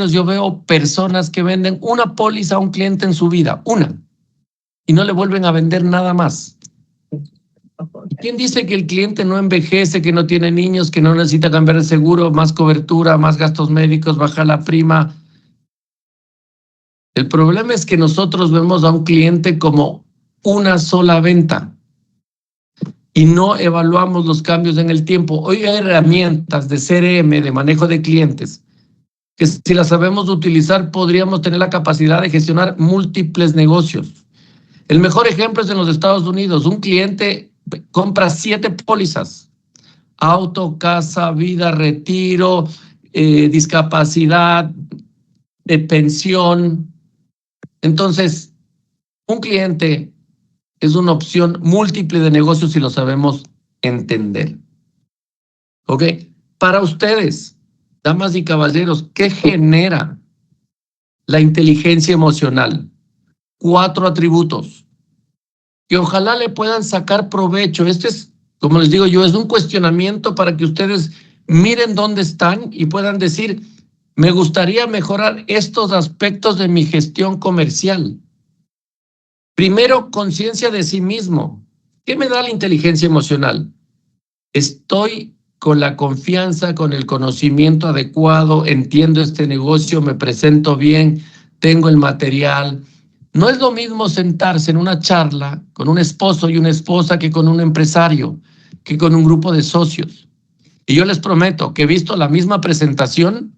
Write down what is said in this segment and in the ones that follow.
yo veo personas que venden una póliza a un cliente en su vida, una, y no le vuelven a vender nada más. ¿Quién dice que el cliente no envejece, que no tiene niños, que no necesita cambiar de seguro, más cobertura, más gastos médicos, bajar la prima? El problema es que nosotros vemos a un cliente como una sola venta y no evaluamos los cambios en el tiempo. Hoy hay herramientas de CRM, de manejo de clientes, que si las sabemos utilizar podríamos tener la capacidad de gestionar múltiples negocios. El mejor ejemplo es en los Estados Unidos. Un cliente compra 7 pólizas: auto, casa, vida, retiro, discapacidad, pensión. Entonces, un cliente es una opción múltiple de negocios si lo sabemos entender. ¿Ok? Para ustedes, damas y caballeros, ¿qué genera la inteligencia emocional? 4 atributos que ojalá le puedan sacar provecho. Este es, como les digo yo, es un cuestionamiento para que ustedes miren dónde están y puedan decir: me gustaría mejorar estos aspectos de mi gestión comercial. Primero, conciencia de sí mismo. ¿Qué me da la inteligencia emocional? Estoy con la confianza, con el conocimiento adecuado, entiendo este negocio, me presento bien, tengo el material. No es lo mismo sentarse en una charla con un esposo y una esposa que con un empresario, que con un grupo de socios. Y yo les prometo que he visto la misma presentación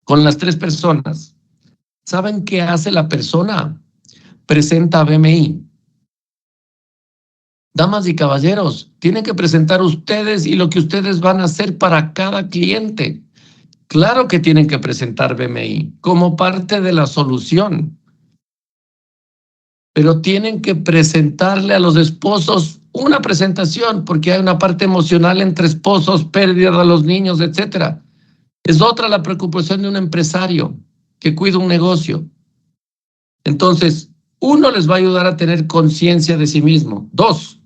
con las 3 personas. ¿Saben qué hace la persona? Presenta BMI. Damas y caballeros, tienen que presentar ustedes y lo que ustedes van a hacer para cada cliente. Claro que tienen que presentar BMI como parte de la solución, pero tienen que presentarle a los esposos una presentación, porque hay una parte emocional entre esposos, pérdida de los niños, etcétera. Es otra la preocupación de un empresario que cuida un negocio. Entonces, 1, les va a ayudar a tener conciencia de sí mismo. 2,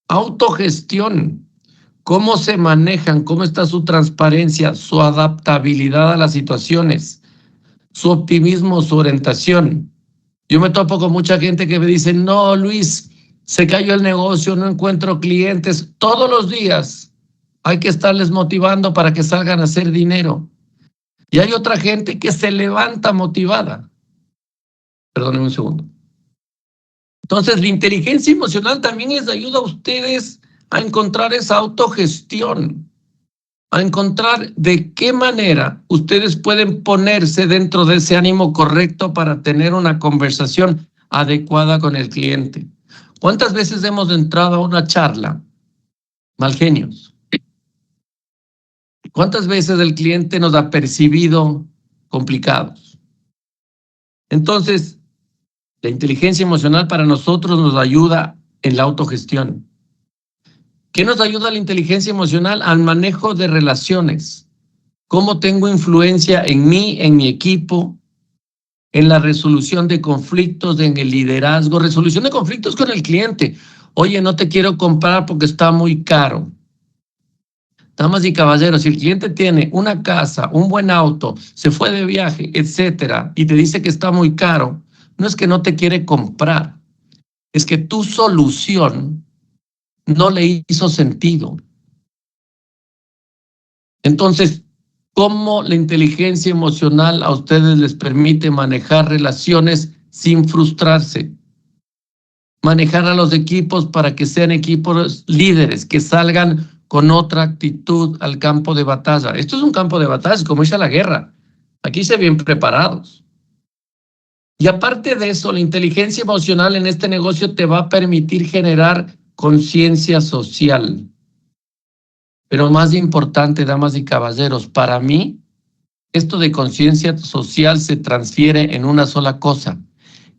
autogestión. ¿Cómo se manejan? ¿Cómo está su transparencia, su adaptabilidad a las situaciones, su optimismo, su orientación? Yo me topo con mucha gente que me dice: no, Luis, se cayó el negocio, no encuentro clientes. Todos los días hay que estarles motivando para que salgan a hacer dinero. Y hay otra gente que se levanta motivada. Perdónenme un segundo. Entonces, la inteligencia emocional también les ayuda a ustedes a encontrar esa autogestión, a encontrar de qué manera ustedes pueden ponerse dentro de ese ánimo correcto para tener una conversación adecuada con el cliente. ¿Cuántas veces hemos entrado a una charla mal genios? ¿Cuántas veces el cliente nos ha percibido complicados? Entonces, la inteligencia emocional para nosotros nos ayuda en la autogestión. ¿Qué nos ayuda la inteligencia emocional? Al manejo de relaciones. ¿Cómo tengo influencia en mí, en mi equipo, en la resolución de conflictos, en el liderazgo, resolución de conflictos con el cliente? Oye, no te quiero comprar porque está muy caro. Damas y caballeros, si el cliente tiene una casa, un buen auto, se fue de viaje, etcétera, y te dice que está muy caro, no es que no te quiere comprar, es que tu solución no le hizo sentido. Entonces, ¿cómo la inteligencia emocional a ustedes les permite manejar relaciones sin frustrarse? Manejar a los equipos para que sean equipos líderes, que salgan con otra actitud al campo de batalla. Esto es un campo de batalla, es como irse a la guerra. Aquí se ven preparados. Y aparte de eso, la inteligencia emocional en este negocio te va a permitir generar conciencia social. Pero más importante, damas y caballeros, para mí, esto de conciencia social se transfiere en una sola cosa: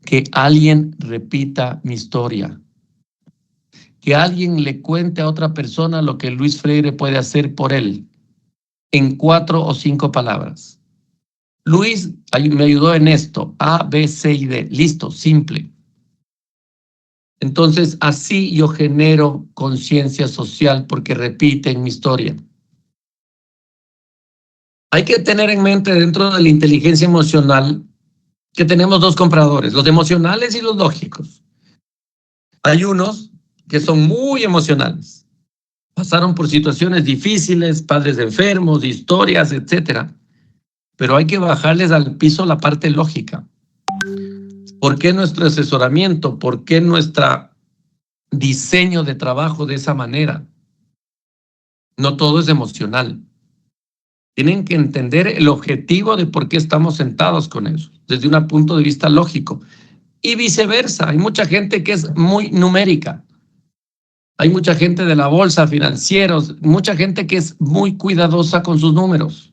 que alguien repita mi historia. Que alguien le cuente a otra persona lo que Luis Freire puede hacer por él, en 4 o 5 palabras. Luis me ayudó en esto, A, B, C y D. Listo, simple. Entonces, así yo genero conciencia social porque repiten mi historia. Hay que tener en mente dentro de la inteligencia emocional que tenemos dos compradores, los emocionales y los lógicos. Hay unos que son muy emocionales. Pasaron por situaciones difíciles, padres enfermos, historias, etcétera. Pero hay que bajarles al piso la parte lógica. ¿Por qué nuestro asesoramiento? ¿Por qué nuestro diseño de trabajo de esa manera? No todo es emocional. Tienen que entender el objetivo de por qué estamos sentados con eso, desde un punto de vista lógico. Y viceversa, hay mucha gente que es muy numérica. Hay mucha gente de la bolsa, financieros, mucha gente que es muy cuidadosa con sus números.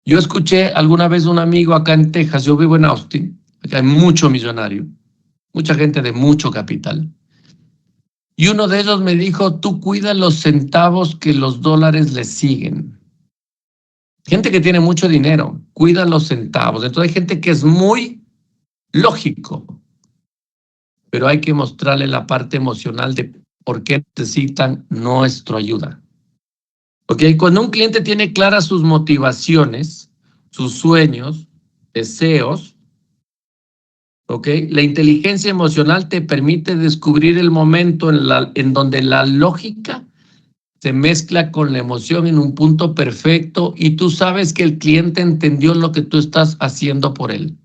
Yo escuché alguna vez un amigo acá en Texas, yo vivo en Austin, acá hay mucho millonario, mucha gente de mucho capital. Y uno de ellos me dijo, tú cuida los centavos que los dólares le siguen. Gente que tiene mucho dinero, cuida los centavos. Entonces hay gente que es muy lógico, pero hay que mostrarle la parte emocional de por qué necesitan nuestra ayuda. ¿Ok? Cuando un cliente tiene claras sus motivaciones, sus sueños, deseos, ¿ok? La inteligencia emocional te permite descubrir el momento en donde la lógica se mezcla con la emoción en un punto perfecto y tú sabes que el cliente entendió lo que tú estás haciendo por él.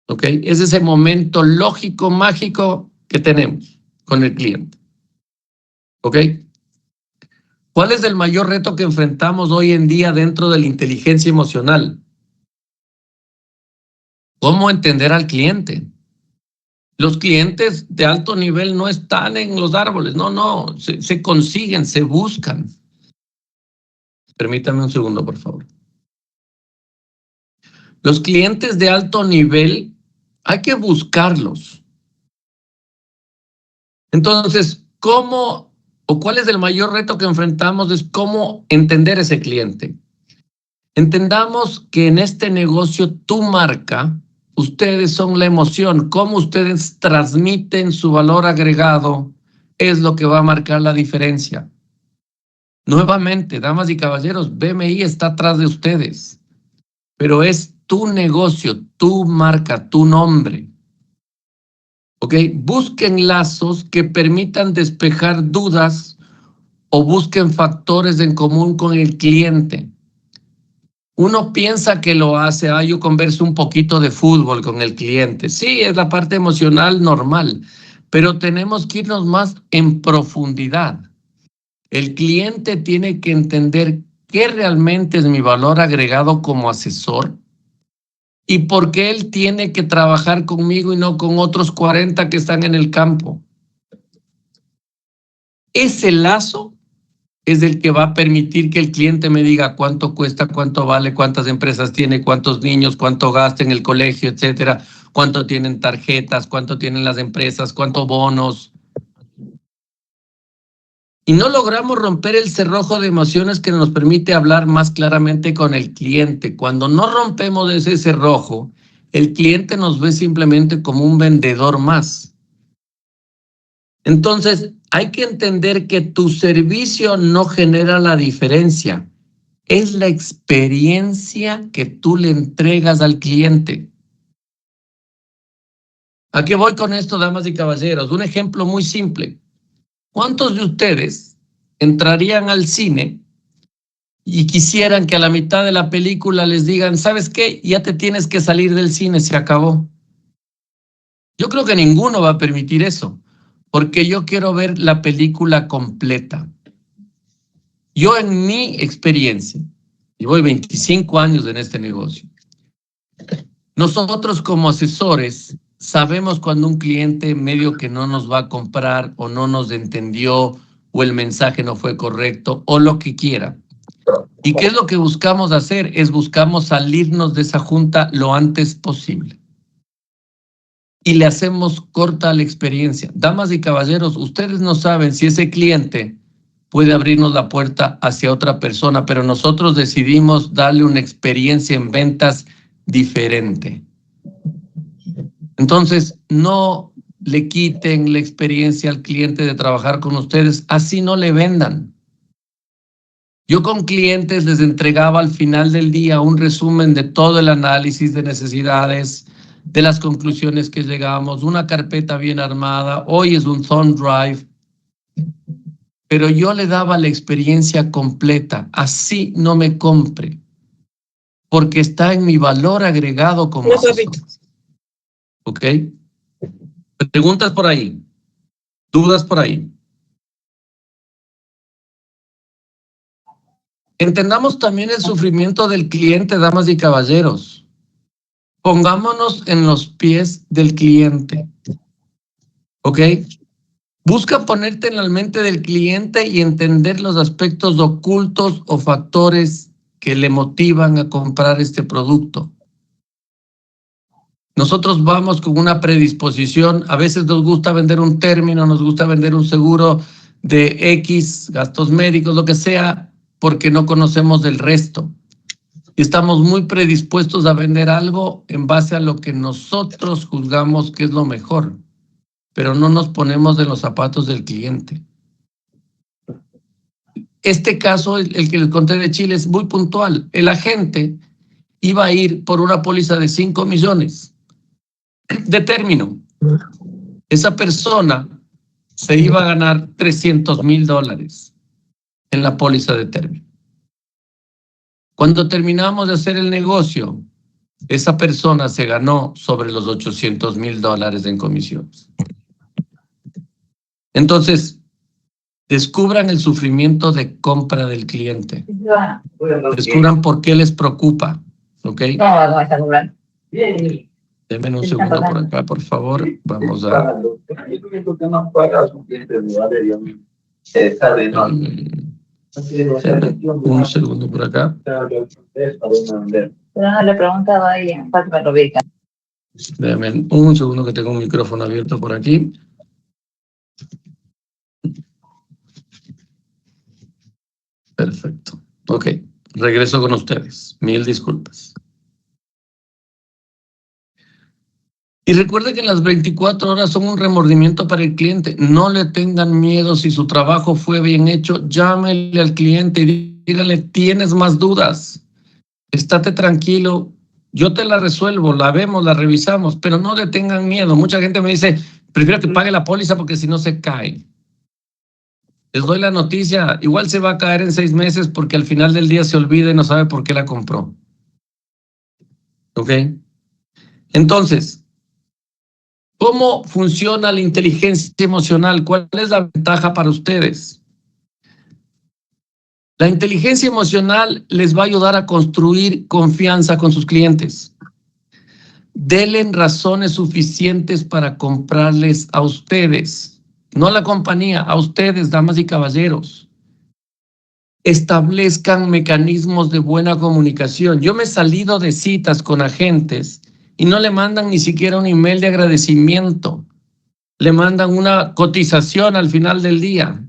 ¿Ok? Es ese momento lógico, mágico que tenemos con el cliente. ¿Ok? ¿Cuál es el mayor reto que enfrentamos hoy en día dentro de la inteligencia emocional? ¿Cómo entender al cliente? Los clientes de alto nivel no están en los árboles, no, se consiguen, se buscan. Permítame un segundo, por favor. Los clientes de alto nivel hay que buscarlos. Entonces, ¿cómo o cuál es el mayor reto que enfrentamos? Es cómo entender ese cliente. Entendamos que en este negocio, tu marca, ustedes son la emoción. Cómo ustedes transmiten su valor agregado es lo que va a marcar la diferencia. Nuevamente, damas y caballeros, BMI está atrás de ustedes, pero es tu negocio, tu marca, tu nombre. ¿Ok? Busquen lazos que permitan despejar dudas o busquen factores en común con el cliente. Uno piensa que lo hace, yo converso un poquito de fútbol con el cliente. Sí, es la parte emocional normal, pero tenemos que irnos más en profundidad. El cliente tiene que entender qué realmente es mi valor agregado como asesor y por qué él tiene que trabajar conmigo y no con otros 40 que están en el campo. Ese lazo es el que va a permitir que el cliente me diga cuánto cuesta, cuánto vale, cuántas empresas tiene, cuántos niños, cuánto gasta en el colegio, etcétera, cuánto tienen tarjetas, cuánto tienen las empresas, cuántos bonos. Y no logramos romper el cerrojo de emociones que nos permite hablar más claramente con el cliente. Cuando no rompemos ese cerrojo, el cliente nos ve simplemente como un vendedor más. Entonces, hay que entender que tu servicio no genera la diferencia. Es la experiencia que tú le entregas al cliente. ¿A qué voy con esto, damas y caballeros? Un ejemplo muy simple. ¿Cuántos de ustedes entrarían al cine y quisieran que a la mitad de la película les digan, ¿sabes qué? Ya te tienes que salir del cine, se acabó? Yo creo que ninguno va a permitir eso, porque yo quiero ver la película completa. Yo en mi experiencia, llevo 25 años en este negocio, nosotros como asesores sabemos cuando un cliente medio que no nos va a comprar o no nos entendió o el mensaje no fue correcto o lo que quiera. ¿Y qué es lo que buscamos hacer? Buscamos salirnos de esa junta lo antes posible. Y le hacemos corta la experiencia. Damas y caballeros, ustedes no saben si ese cliente puede abrirnos la puerta hacia otra persona, pero nosotros decidimos darle una experiencia en ventas diferente. Entonces, no le quiten la experiencia al cliente de trabajar con ustedes, así no le vendan. Yo con clientes les entregaba al final del día un resumen de todo el análisis de necesidades, de las conclusiones que llegamos, una carpeta bien armada. Hoy es un thumb drive, pero yo le daba la experiencia completa. Así no me compre, porque está en mi valor agregado como asesor. ¿Ok? Preguntas por ahí, dudas por ahí. Entendamos también el sufrimiento del cliente, damas y caballeros. Pongámonos en los pies del cliente. ¿Ok? Busca ponerte en la mente del cliente y entender los aspectos ocultos o factores que le motivan a comprar este producto. Nosotros vamos con una predisposición, a veces nos gusta vender un término, nos gusta vender un seguro de X, gastos médicos, lo que sea, porque no conocemos del resto. Y estamos muy predispuestos a vender algo en base a lo que nosotros juzgamos que es lo mejor, pero no nos ponemos en los zapatos del cliente. Este caso, el que les conté de Chile, es muy puntual. El agente iba a ir por una póliza de 5 millones de término. Esa persona se iba a ganar $300,000 en la póliza de término. Cuando terminamos de hacer el negocio, esa persona se ganó sobre los $800,000 en comisiones. Entonces, descubran el sufrimiento de compra del cliente. Descubran por qué les preocupa. ¿Ok? No, está cobrando. Denme un segundo por acá, por favor. Vamos a... Un segundo por acá. Pero no le preguntaba ahí, Fátima lo ubica. Denme un segundo que tengo un micrófono abierto por aquí. Perfecto. Ok, regreso con ustedes. Mil disculpas. Y recuerde que las 24 horas son un remordimiento para el cliente. No le tengan miedo. Si su trabajo fue bien hecho, llámele al cliente y dígale, ¿tienes más dudas? Estate tranquilo, yo te la resuelvo, la vemos, la revisamos, pero no le tengan miedo. Mucha gente me dice, prefiero que pague la póliza porque si no se cae. Les doy la noticia, igual se va a caer en 6 meses porque al final del día se olvida y no sabe por qué la compró. ¿Ok? Entonces, ¿cómo funciona la inteligencia emocional? ¿Cuál es la ventaja para ustedes? La inteligencia emocional les va a ayudar a construir confianza con sus clientes. Denle razones suficientes para comprarles a ustedes, no a la compañía, a ustedes, damas y caballeros. Establezcan mecanismos de buena comunicación. Yo me he salido de citas con agentes y no le mandan ni siquiera un email de agradecimiento. Le mandan una cotización al final del día.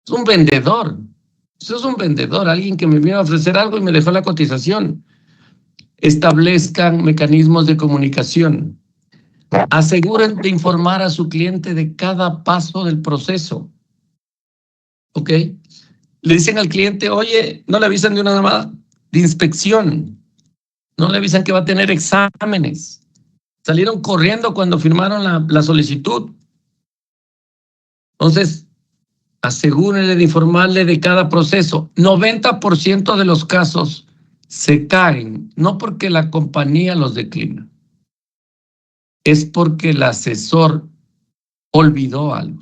Es un vendedor. Eso es un vendedor, alguien que me vino a ofrecer algo y me dejó la cotización. Establezcan mecanismos de comunicación. Aseguren de informar a su cliente de cada paso del proceso. ¿Ok? Le dicen al cliente, oye, no le avisan de una llamada de inspección. No le avisan que va a tener exámenes. Salieron corriendo cuando firmaron la solicitud. Entonces, asegúrenle de informarle de cada proceso. 90% de los casos se caen, no porque la compañía los declina, es porque el asesor olvidó algo.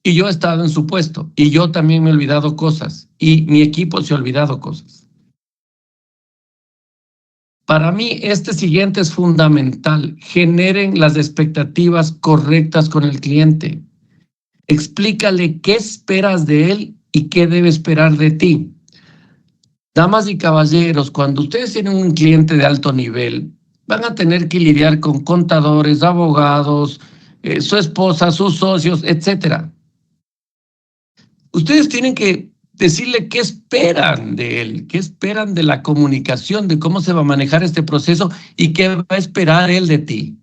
Y yo he estado en su puesto, y yo también me he olvidado cosas, y mi equipo se ha olvidado cosas. Para mí, este siguiente es fundamental. Generen las expectativas correctas con el cliente. Explícale qué esperas de él y qué debe esperar de ti. Damas y caballeros, cuando ustedes tienen un cliente de alto nivel, van a tener que lidiar con contadores, abogados, su esposa, sus socios, etcétera. Ustedes tienen que decirle qué esperan de él, qué esperan de la comunicación, de cómo se va a manejar este proceso y qué va a esperar él de ti.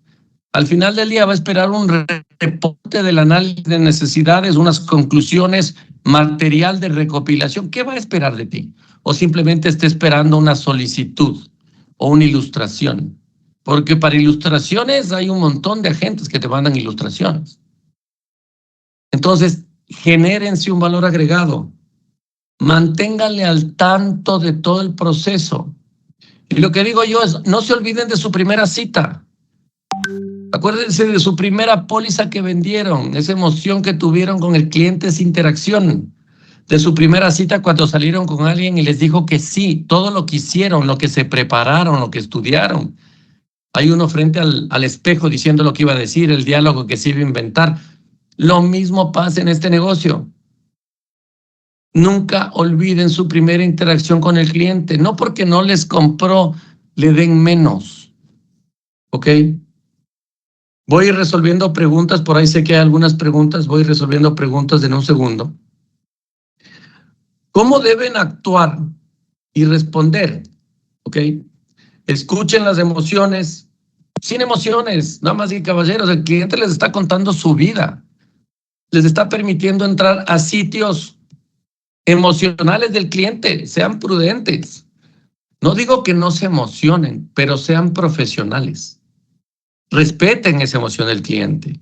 Al final del día va a esperar un reporte del análisis de necesidades, unas conclusiones, material de recopilación. ¿Qué va a esperar de ti? O simplemente está esperando una solicitud o una ilustración. Porque para ilustraciones hay un montón de agentes que te mandan ilustraciones. Entonces, genérense un valor agregado. Manténganle al tanto de todo el proceso. Y lo que digo yo es, no se olviden de su primera cita. Acuérdense de su primera póliza que vendieron, esa emoción que tuvieron con el cliente, esa interacción. De su primera cita cuando salieron con alguien y les dijo que sí, todo lo que hicieron, lo que se prepararon, lo que estudiaron. Hay uno frente al espejo diciendo lo que iba a decir, el diálogo que se iba a inventar. Lo mismo pasa en este negocio. Nunca olviden su primera interacción con el cliente. No porque no les compró, le den menos. ¿Ok? Voy a ir resolviendo preguntas. Por ahí sé que hay algunas preguntas. Voy resolviendo preguntas en un segundo. ¿Cómo deben actuar y responder? ¿Ok? Escuchen las emociones. Sin emociones, damas y caballeros. El cliente les está contando su vida. Les está permitiendo entrar a sitios emocionales del cliente. Sean prudentes. No digo que no se emocionen, pero sean profesionales. Respeten esa emoción del cliente.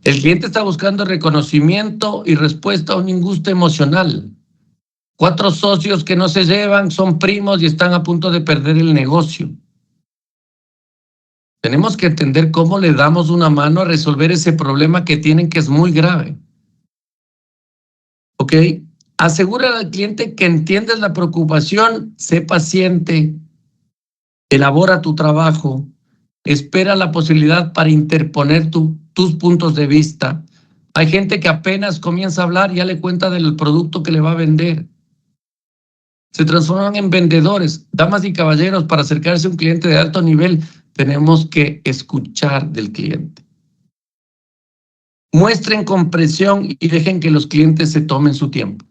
El cliente está buscando reconocimiento y respuesta a un ingusto emocional. 4 socios que no se llevan, son primos y están a punto de perder el negocio. Tenemos que entender cómo le damos una mano a resolver ese problema que tienen, que es muy grave. ¿Ok? Asegura al cliente que entiendes la preocupación, sé paciente, elabora tu trabajo, espera la posibilidad para interponer tus puntos de vista. Hay gente que apenas comienza a hablar, ya le cuenta del producto que le va a vender. Se transforman en vendedores. Damas y caballeros, para acercarse a un cliente de alto nivel, tenemos que escuchar del cliente. Muestren comprensión y dejen que los clientes se tomen su tiempo.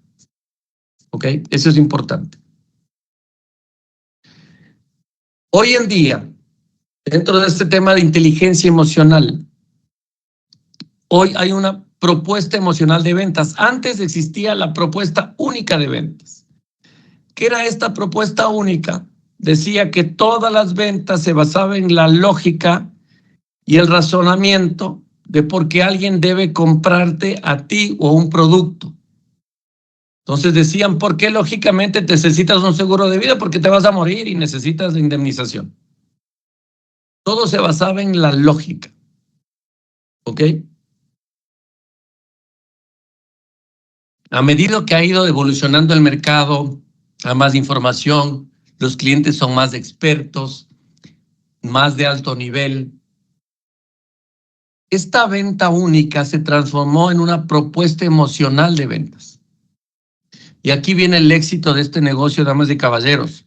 ¿Ok? Eso es importante. Hoy en día, dentro de este tema de inteligencia emocional, hoy hay una propuesta emocional de ventas. Antes existía la propuesta única de ventas. ¿Qué era esta propuesta única? Decía que todas las ventas se basaban en la lógica y el razonamiento de por qué alguien debe comprarte a ti o un producto. Entonces decían, ¿por qué lógicamente necesitas un seguro de vida? Porque te vas a morir y necesitas la indemnización. Todo se basaba en la lógica. ¿Ok? A medida que ha ido evolucionando el mercado, hay más información, los clientes son más expertos, más de alto nivel. Esta venta única se transformó en una propuesta emocional de ventas. Y aquí viene el éxito de este negocio, damas y caballeros.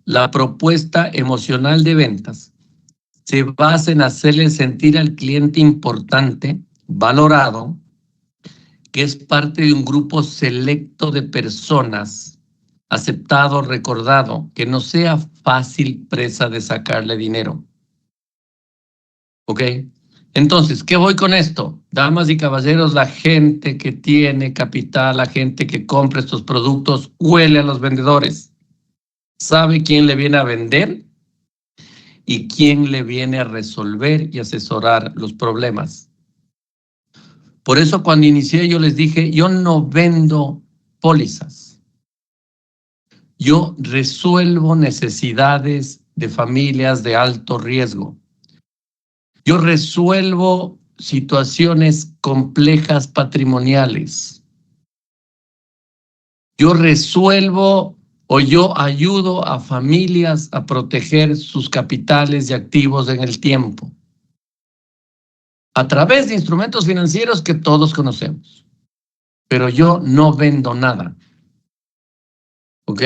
La propuesta emocional de ventas se basa en hacerle sentir al cliente importante, valorado, que es parte de un grupo selecto de personas, aceptado, recordado, que no sea fácil presa de sacarle dinero. ¿Ok? Entonces, ¿qué voy con esto? Damas y caballeros, la gente que tiene capital, la gente que compra estos productos, huele a los vendedores. Sabe quién le viene a vender y quién le viene a resolver y asesorar los problemas. Por eso cuando inicié yo les dije, yo no vendo pólizas. Yo resuelvo necesidades de familias de alto riesgo. Yo resuelvo situaciones complejas patrimoniales. Yo resuelvo o yo ayudo a familias a proteger sus capitales y activos en el tiempo, a través de instrumentos financieros que todos conocemos. Pero yo no vendo nada. ¿Ok?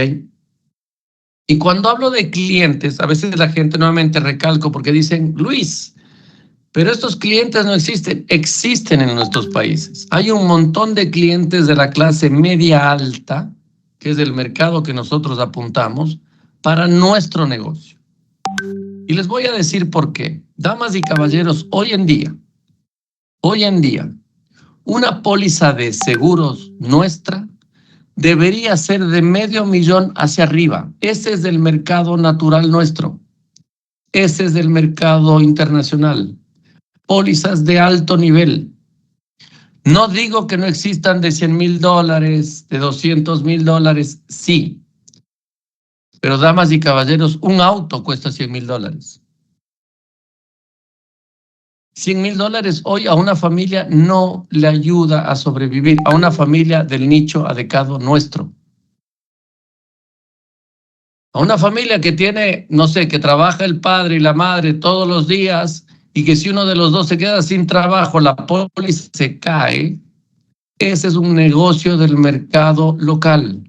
Y cuando hablo de clientes, a veces la gente nuevamente recalco porque dicen, Luis, pero estos clientes no existen. Existen en nuestros países. Hay un montón de clientes de la clase media alta, que es el mercado que nosotros apuntamos, para nuestro negocio. Y les voy a decir por qué. Damas y caballeros, hoy en día, una póliza de seguros nuestra debería ser de $500,000 hacia arriba. Ese es el mercado natural nuestro. Ese es el mercado internacional. Pólizas de alto nivel. No digo que no existan de $100,000, de $200,000, sí. Pero damas y caballeros, un auto cuesta $100,000. $100,000 hoy a una familia no le ayuda a sobrevivir, a una familia del nicho adecuado nuestro. A una familia que tiene, no sé, que trabaja el padre y la madre todos los días y que si uno de los dos se queda sin trabajo, la póliza se cae. Ese es un negocio del mercado local.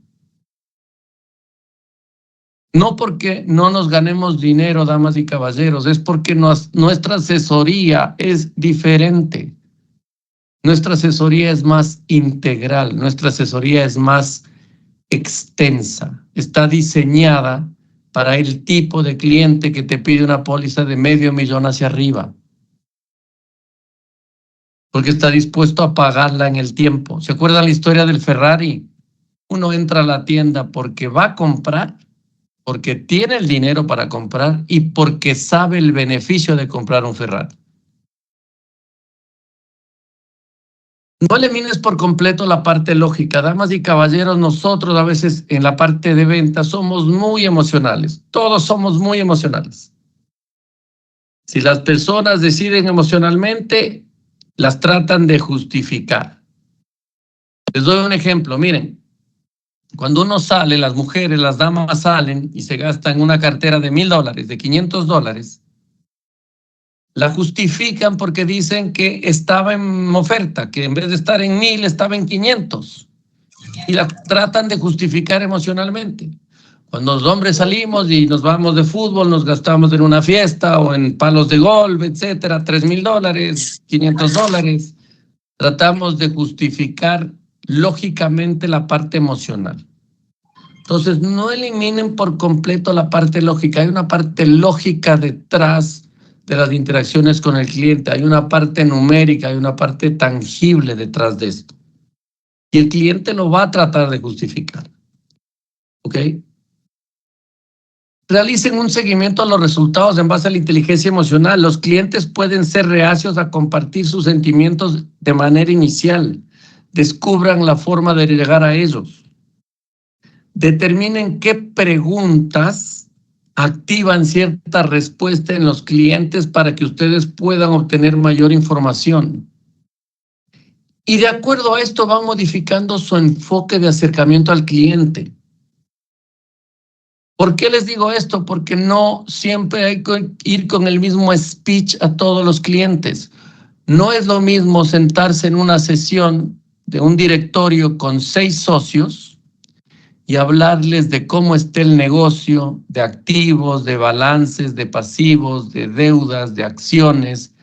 No porque no nos ganemos dinero, damas y caballeros, es porque nuestra asesoría es diferente. Nuestra asesoría es más integral, nuestra asesoría es más extensa. Está diseñada para el tipo de cliente que te pide una póliza de $500,000 hacia arriba. Porque está dispuesto a pagarla en el tiempo. ¿Se acuerdan la historia del Ferrari? Uno entra a la tienda porque va a comprar, porque tiene el dinero para comprar y porque sabe el beneficio de comprar un Ferrari. No elimines por completo la parte lógica. Damas y caballeros, nosotros a veces en la parte de venta somos muy emocionales. Todos somos muy emocionales. Si las personas deciden emocionalmente, las tratan de justificar. Les doy un ejemplo. Miren, cuando uno sale, las mujeres, las damas salen y se gastan una cartera de $1,000, de $500, la justifican porque dicen que estaba en oferta, que en vez de estar en 1,000 estaba en 500. Y la tratan de justificar emocionalmente. Cuando los hombres salimos y nos vamos de fútbol, nos gastamos en una fiesta o en palos de golf, etcétera, $3,000, $500. Tratamos de justificar lógicamente la parte emocional. Entonces, no eliminen por completo la parte lógica. Hay una parte lógica detrás de las interacciones con el cliente. Hay una parte numérica, hay una parte tangible detrás de esto. Y el cliente lo va a tratar de justificar. ¿Ok? Realicen un seguimiento a los resultados en base a la inteligencia emocional. Los clientes pueden ser reacios a compartir sus sentimientos de manera inicial. Descubran la forma de llegar a ellos. Determinen qué preguntas activan cierta respuesta en los clientes para que ustedes puedan obtener mayor información. Y de acuerdo a esto van modificando su enfoque de acercamiento al cliente. ¿Por qué les digo esto? Porque no siempre hay que ir con el mismo speech a todos los clientes. No es lo mismo sentarse en una sesión de un directorio con 6 socios y hablarles de cómo está el negocio, de activos, de balances, de pasivos, de deudas, de acciones,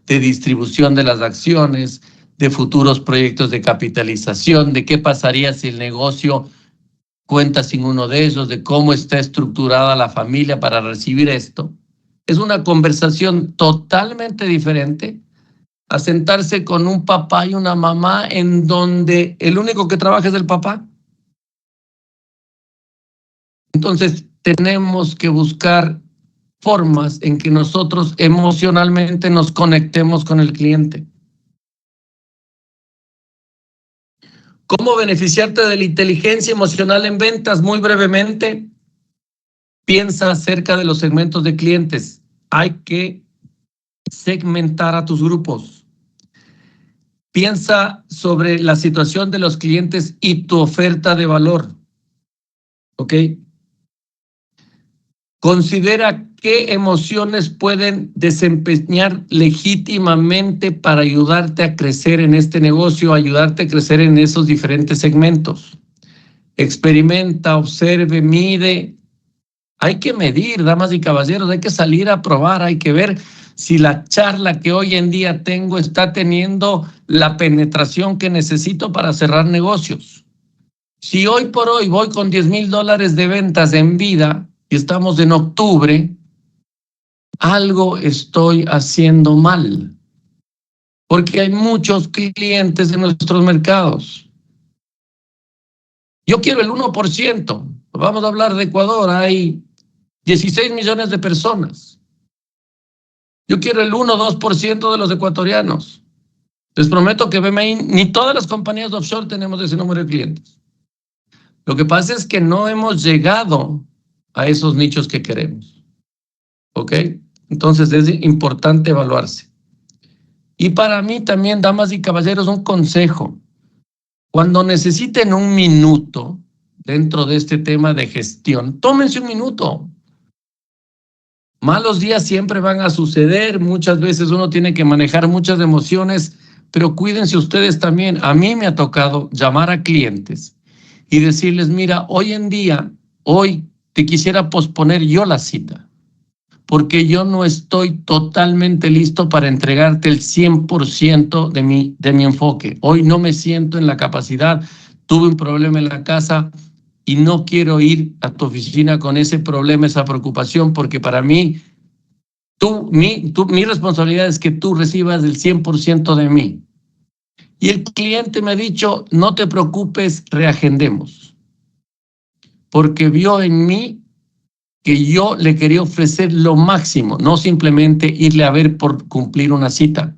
de distribución de las acciones, de futuros proyectos de capitalización, de qué pasaría si el negocio cuenta sin uno de ellos, de cómo está estructurada la familia para recibir esto. Es una conversación totalmente diferente a sentarse con un papá y una mamá en donde el único que trabaja es el papá. Entonces, tenemos que buscar formas en que nosotros emocionalmente nos conectemos con el cliente. ¿Cómo beneficiarte de la inteligencia emocional en ventas? Muy brevemente, piensa acerca de los segmentos de clientes. Hay que segmentar a tus grupos. Piensa sobre la situación de los clientes y tu oferta de valor. ¿Ok? Considera qué emociones pueden desempeñar legítimamente para ayudarte a crecer en este negocio, ayudarte a crecer en esos diferentes segmentos. Experimenta, observe, mide. Hay que medir, damas y caballeros, hay que salir a probar, hay que ver si la charla que hoy en día tengo está teniendo la penetración que necesito para cerrar negocios. Si hoy por hoy voy con $10,000 de ventas en vida y estamos en octubre, algo estoy haciendo mal, porque hay muchos clientes en nuestros mercados. Yo quiero el 1%. Vamos a hablar de Ecuador, hay 16 millones de personas. Yo quiero el 1 o 2% de los ecuatorianos. Les prometo que BMI, ni todas las compañías offshore tenemos ese número de clientes. Lo que pasa es que no hemos llegado a esos nichos que queremos. ¿Ok? Entonces es importante evaluarse. Y para mí también, damas y caballeros, un consejo. Cuando necesiten un minuto dentro de este tema de gestión, tómense un minuto. Malos días siempre van a suceder, muchas veces uno tiene que manejar muchas emociones, pero cuídense ustedes también. A mí me ha tocado llamar a clientes y decirles, mira, hoy en día, hoy te quisiera posponer yo la cita, porque yo no estoy totalmente listo para entregarte el 100% de mi enfoque. Hoy no me siento en la capacidad, tuve un problema en la casa y no quiero ir a tu oficina con ese problema, esa preocupación, porque para mí, mi responsabilidad es que tú recibas el 100% de mí. Y el cliente me ha dicho, no te preocupes, reagendemos, porque vio en mí que yo le quería ofrecer lo máximo, no simplemente irle a ver por cumplir una cita.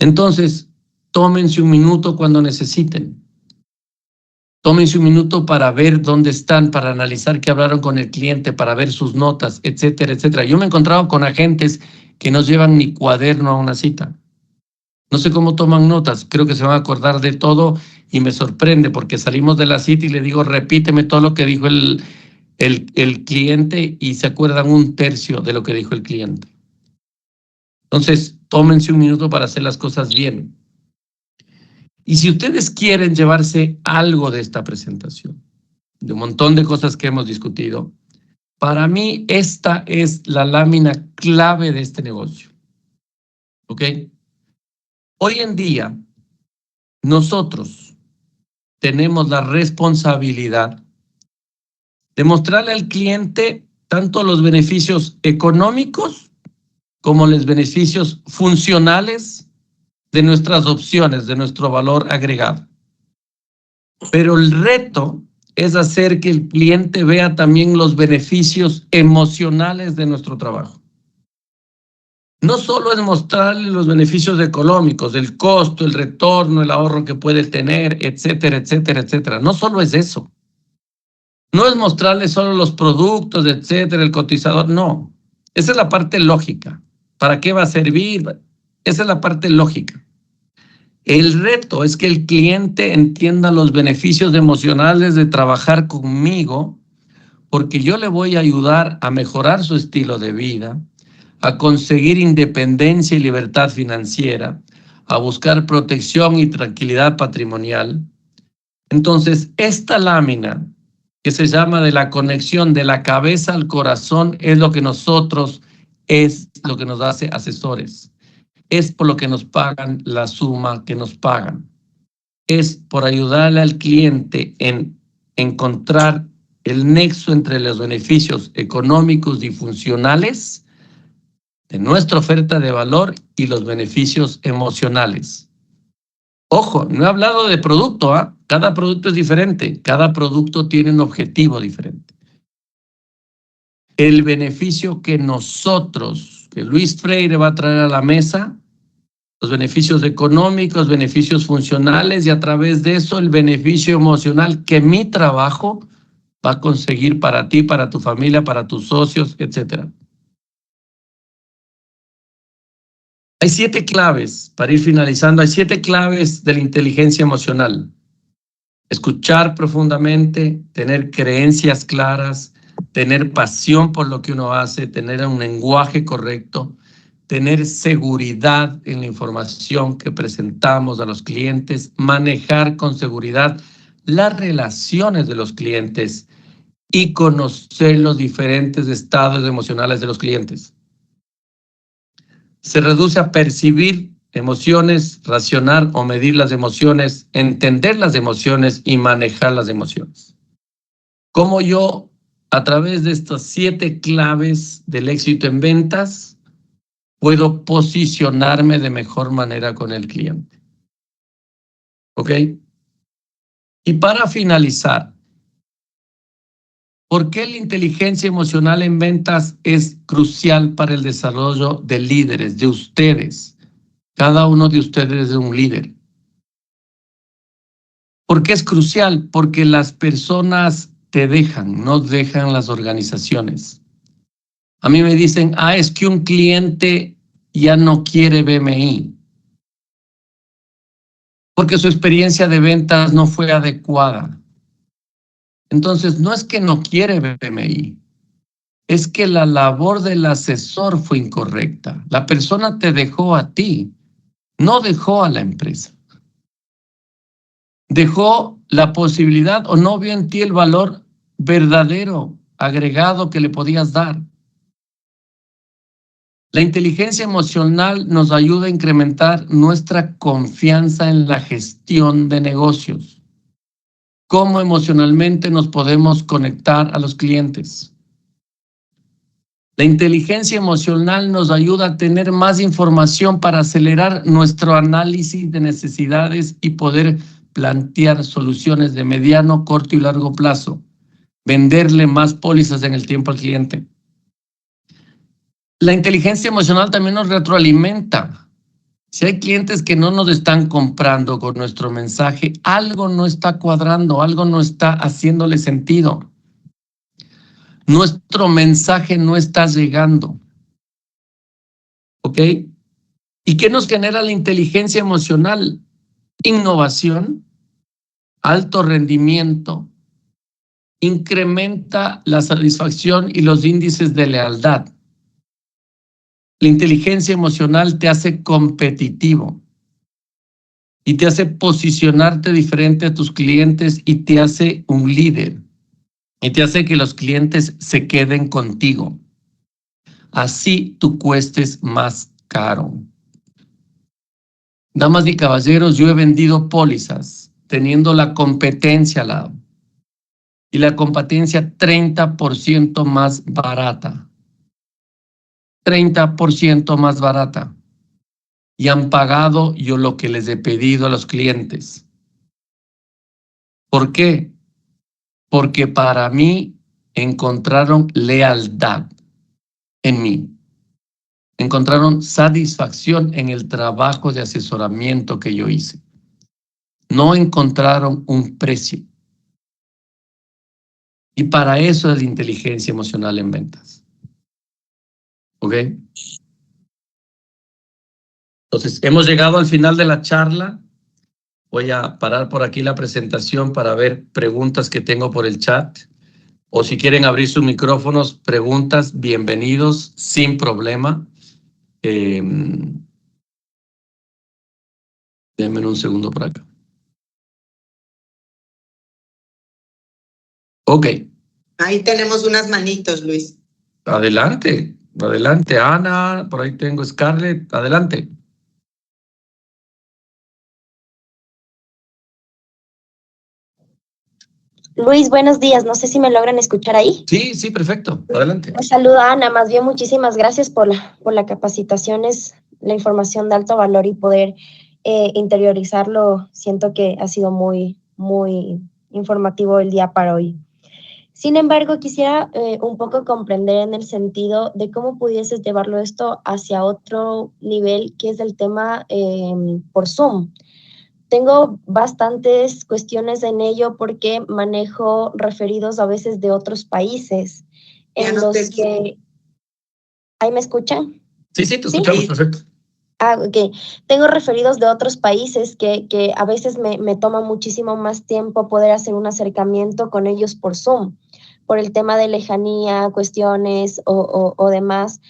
Entonces, tómense un minuto cuando necesiten. Tómense un minuto para ver dónde están, para analizar qué hablaron con el cliente, para ver sus notas, etcétera, etcétera. Yo me he encontrado con agentes que no llevan ni cuaderno a una cita. No sé cómo toman notas, creo que se van a acordar de todo y me sorprende porque salimos de la cita y le digo, repíteme todo lo que dijo el cliente y se acuerdan 1/3 de lo que dijo el cliente. Entonces, tómense un minuto para hacer las cosas bien. Y si ustedes quieren llevarse algo de esta presentación, de un montón de cosas que hemos discutido, para mí esta es la lámina clave de este negocio. ¿Ok? Hoy en día, nosotros tenemos la responsabilidad de mostrarle al cliente tanto los beneficios económicos como los beneficios funcionales de nuestras opciones, de nuestro valor agregado. Pero el reto es hacer que el cliente vea también los beneficios emocionales de nuestro trabajo. No solo es mostrarle los beneficios económicos, el costo, el retorno, el ahorro que puede tener, etcétera, etcétera, etcétera. No solo es eso. No es mostrarle solo los productos, etcétera, el cotizador, no. Esa es la parte lógica. ¿Para qué va a servir? Esa es la parte lógica. El reto es que el cliente entienda los beneficios emocionales de trabajar conmigo, porque yo le voy a ayudar a mejorar su estilo de vida, a conseguir independencia y libertad financiera, a buscar protección y tranquilidad patrimonial. Entonces, esta lámina que se llama de la conexión de la cabeza al corazón es lo que nos hace asesores. Es por lo que nos pagan la suma que nos pagan. Es por ayudarle al cliente en encontrar el nexo entre los beneficios económicos y funcionales de nuestra oferta de valor y los beneficios emocionales. Ojo, no he hablado de producto, ¿ah? Cada producto es diferente, cada producto tiene un objetivo diferente. El beneficio que Luis Freire va a traer a la mesa, los beneficios económicos, beneficios funcionales y a través de eso el beneficio emocional que mi trabajo va a conseguir para ti, para tu familia, para tus socios, etcétera. Hay 7 claves, para ir finalizando, hay 7 claves de la inteligencia emocional. Escuchar profundamente, tener creencias claras, tener pasión por lo que uno hace, tener un lenguaje correcto, tener seguridad en la información que presentamos a los clientes, manejar con seguridad las relaciones de los clientes y conocer los diferentes estados emocionales de los clientes. Se reduce a percibir emociones, racionar o medir las emociones, entender las emociones y manejar las emociones. ¿Cómo yo a través de estas 7 claves del éxito en ventas, puedo posicionarme de mejor manera con el cliente. ¿Ok? Y para finalizar, ¿por qué la inteligencia emocional en ventas es crucial para el desarrollo de líderes, de ustedes? Cada uno de ustedes es un líder. ¿Por qué es crucial? Porque las personas te dejan, no dejan las organizaciones. A mí me dicen, es que un cliente ya no quiere BMI porque su experiencia de ventas no fue adecuada. Entonces, no es que no quiere BMI, es que la labor del asesor fue incorrecta. La persona te dejó a ti, no dejó a la empresa. Dejó la posibilidad o no vio en ti el valor verdadero, agregado que le podías dar. La inteligencia emocional nos ayuda a incrementar nuestra confianza en la gestión de negocios. Cómo emocionalmente nos podemos conectar a los clientes. La inteligencia emocional nos ayuda a tener más información para acelerar nuestro análisis de necesidades y poder plantear soluciones de mediano, corto y largo plazo. Venderle más pólizas en el tiempo al cliente. La inteligencia emocional también nos retroalimenta. Si hay clientes que no nos están comprando con nuestro mensaje, algo no está cuadrando, algo no está haciéndole sentido. Nuestro mensaje no está llegando. ¿Ok? ¿Y qué nos genera la inteligencia emocional? Innovación, alto rendimiento, incrementa la satisfacción y los índices de lealtad. La inteligencia emocional te hace competitivo y te hace posicionarte diferente a tus clientes y te hace un líder y te hace que los clientes se queden contigo. Así tú cuestes más caro. Damas y caballeros, yo he vendido pólizas teniendo la competencia al lado y la competencia 30% más barata. 30% más barata. Y han pagado yo lo que les he pedido a los clientes. ¿Por qué? Porque para mí encontraron lealtad en mí. Encontraron satisfacción en el trabajo de asesoramiento que yo hice. No encontraron un precio. Y para eso es la inteligencia emocional en ventas. ¿Ok? Entonces, hemos llegado al final de la charla. Voy a parar por aquí la presentación para ver preguntas que tengo por el chat. O si quieren abrir sus micrófonos, preguntas, bienvenidos, sin problema. Denme un segundo por acá. Ok. Ahí tenemos unas manitos, Luis. Adelante, adelante. Ana, por ahí tengo Scarlett, adelante. Luis, buenos días. No sé si me logran escuchar ahí. Sí, sí, perfecto. Adelante. Me saluda Ana. Más bien, muchísimas gracias por la capacitación. Es la información de alto valor y poder interiorizarlo. Siento que ha sido muy, muy informativo el día para hoy. Sin embargo, quisiera un poco comprender en el sentido de cómo pudieses llevarlo esto hacia otro nivel, que es el tema por Zoom. Tengo bastantes cuestiones en ello porque manejo referidos a veces de otros países en los que... ¿Ahí me escuchan? Sí, te escuchamos, perfecto. Ok. Tengo referidos de otros países que a veces me toma muchísimo más tiempo poder hacer un acercamiento con ellos por Zoom, por el tema de lejanía, cuestiones o demás.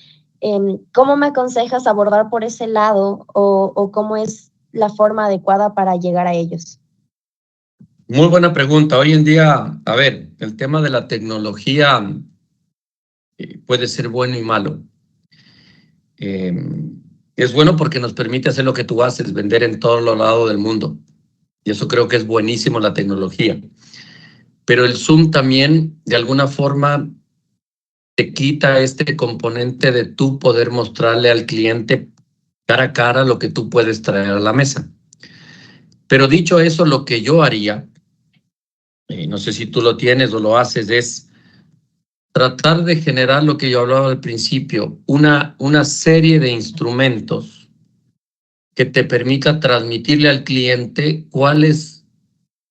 ¿Cómo me aconsejas abordar por ese lado o cómo es la forma adecuada para llegar a ellos? Muy buena pregunta. Hoy en día, a ver, el tema de la tecnología puede ser bueno y malo. Es bueno porque nos permite hacer lo que tú haces, vender en todos los lados del mundo. Y eso creo que es buenísimo la tecnología. pero el Zoom también de alguna forma te quita este componente de tú poder mostrarle al cliente cara a cara lo que tú puedes traer a la mesa. Pero dicho eso, lo que yo haría, no sé si tú lo tienes o lo haces, es tratar de generar lo que yo hablaba al principio, una serie de instrumentos que te permita transmitirle al cliente cuál es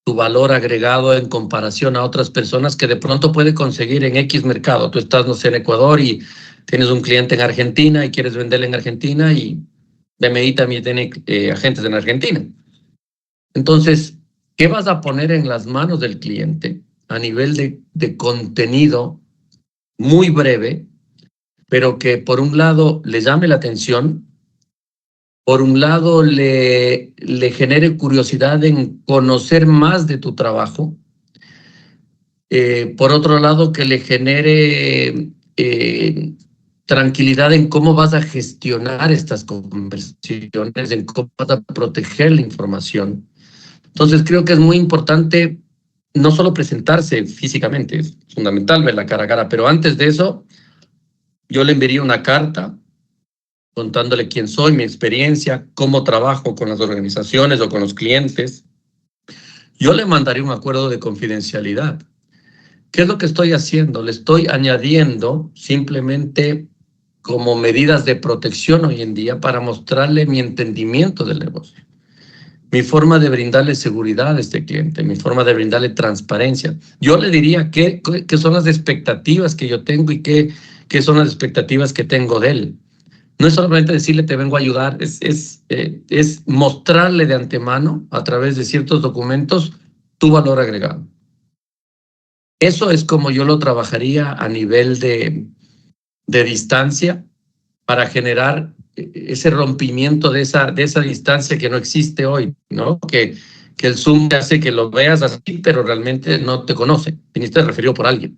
tu valor agregado en comparación a otras personas que de pronto puede conseguir en X mercado. Tú estás, no sé, en Ecuador y tienes un cliente en Argentina y quieres venderle en Argentina y BMI también tiene agentes en Argentina. Entonces, ¿qué vas a poner en las manos del cliente a nivel de contenido muy breve, pero que por un lado le llame la atención, por un lado le genere curiosidad en conocer más de tu trabajo, por otro lado que le genere tranquilidad en cómo vas a gestionar estas conversaciones, en cómo vas a proteger la información? Entonces creo que es muy importante no solo presentarse físicamente, es fundamental ver la cara a cara, pero antes de eso yo le enviaría una carta contándole quién soy, mi experiencia, cómo trabajo con las organizaciones o con los clientes. Yo le mandaría un acuerdo de confidencialidad. ¿Qué es lo que estoy haciendo? Le estoy añadiendo simplemente como medidas de protección hoy en día para mostrarle mi entendimiento del negocio, mi forma de brindarle seguridad a este cliente, mi forma de brindarle transparencia. Yo le diría qué son las expectativas que yo tengo y qué son las expectativas que tengo de él. No es solamente decirle te vengo a ayudar, es mostrarle de antemano a través de ciertos documentos tu valor agregado. Eso es como yo lo trabajaría a nivel de distancia para generar ese rompimiento de esa distancia que no existe hoy, ¿no? Que el Zoom te hace que lo veas así, pero realmente no te conoce, viniste referido por alguien.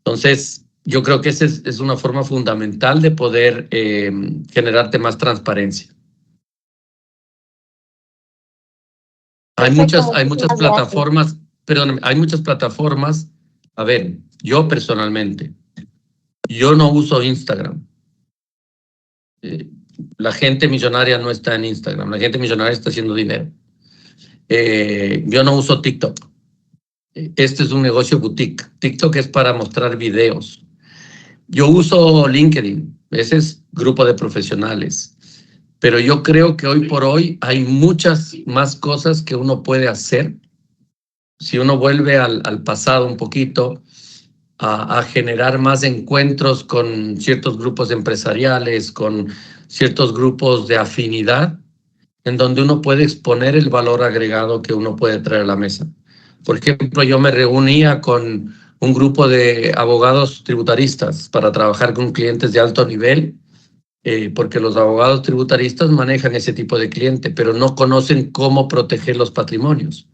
Entonces, yo creo que esa es una forma fundamental de poder generarte más transparencia. Hay muchas plataformas, perdón, hay muchas plataformas. A ver, yo personalmente, yo no uso Instagram. La gente millonaria no está en Instagram, la gente millonaria está haciendo dinero. Yo no uso TikTok. Este es un negocio boutique. TikTok es para mostrar videos. Yo uso LinkedIn, ese es grupo de profesionales. Pero yo creo que hoy por hoy hay muchas más cosas que uno puede hacer. Si uno vuelve al pasado un poquito, a generar más encuentros con ciertos grupos empresariales, con ciertos grupos de afinidad, en donde uno puede exponer el valor agregado que uno puede traer a la mesa. Por ejemplo, yo me reunía con un grupo de abogados tributaristas para trabajar con clientes de alto nivel, porque los abogados tributaristas manejan ese tipo de cliente, pero no conocen cómo proteger los patrimonios.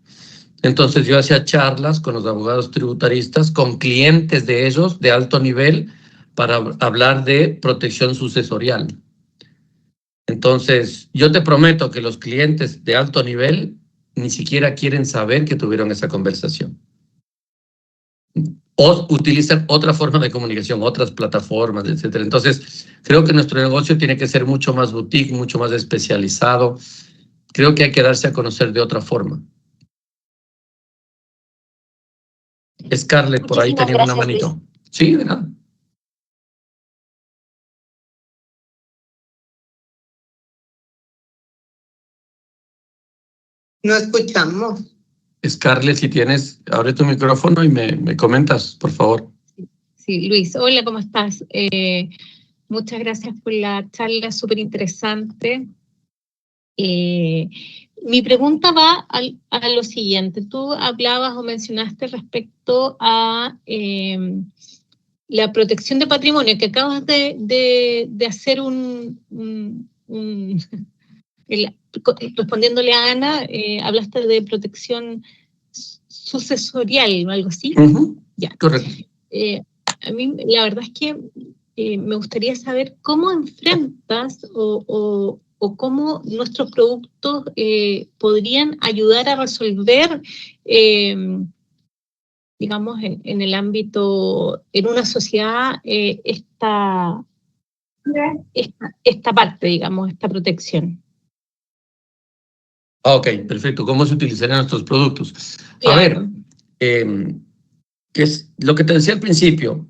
Entonces yo hacía charlas con los abogados tributaristas, con clientes de ellos de alto nivel, para hablar de protección sucesorial. Entonces, yo te prometo que los clientes de alto nivel ni siquiera quieren saber que tuvieron esa conversación. O utilizan otra forma de comunicación, otras plataformas, etcétera. Entonces, creo que nuestro negocio tiene que ser mucho más boutique, mucho más especializado. Creo que hay que darse a conocer de otra forma. Scarlett, por ahí tenía una manito. Luis. Sí, de nada. No escuchamos. Scarlett, si tienes, abre tu micrófono y me comentas, por favor. Sí, Luis, hola, ¿cómo estás? Muchas gracias por la charla, súper interesante. Mi pregunta va a lo siguiente. Tú hablabas o mencionaste respecto a la protección de patrimonio, que acabas de hacer respondiéndole a Ana, hablaste de protección sucesorial o algo así. Ya. Correcto. A mí la verdad es que me gustaría saber cómo enfrentas o cómo nuestros productos podrían ayudar a resolver digamos, en el ámbito, en una sociedad, esta parte, digamos, esta protección. Ok, perfecto. ¿Cómo se utilizarían nuestros productos? Claro. A ver, que es lo que te decía al principio.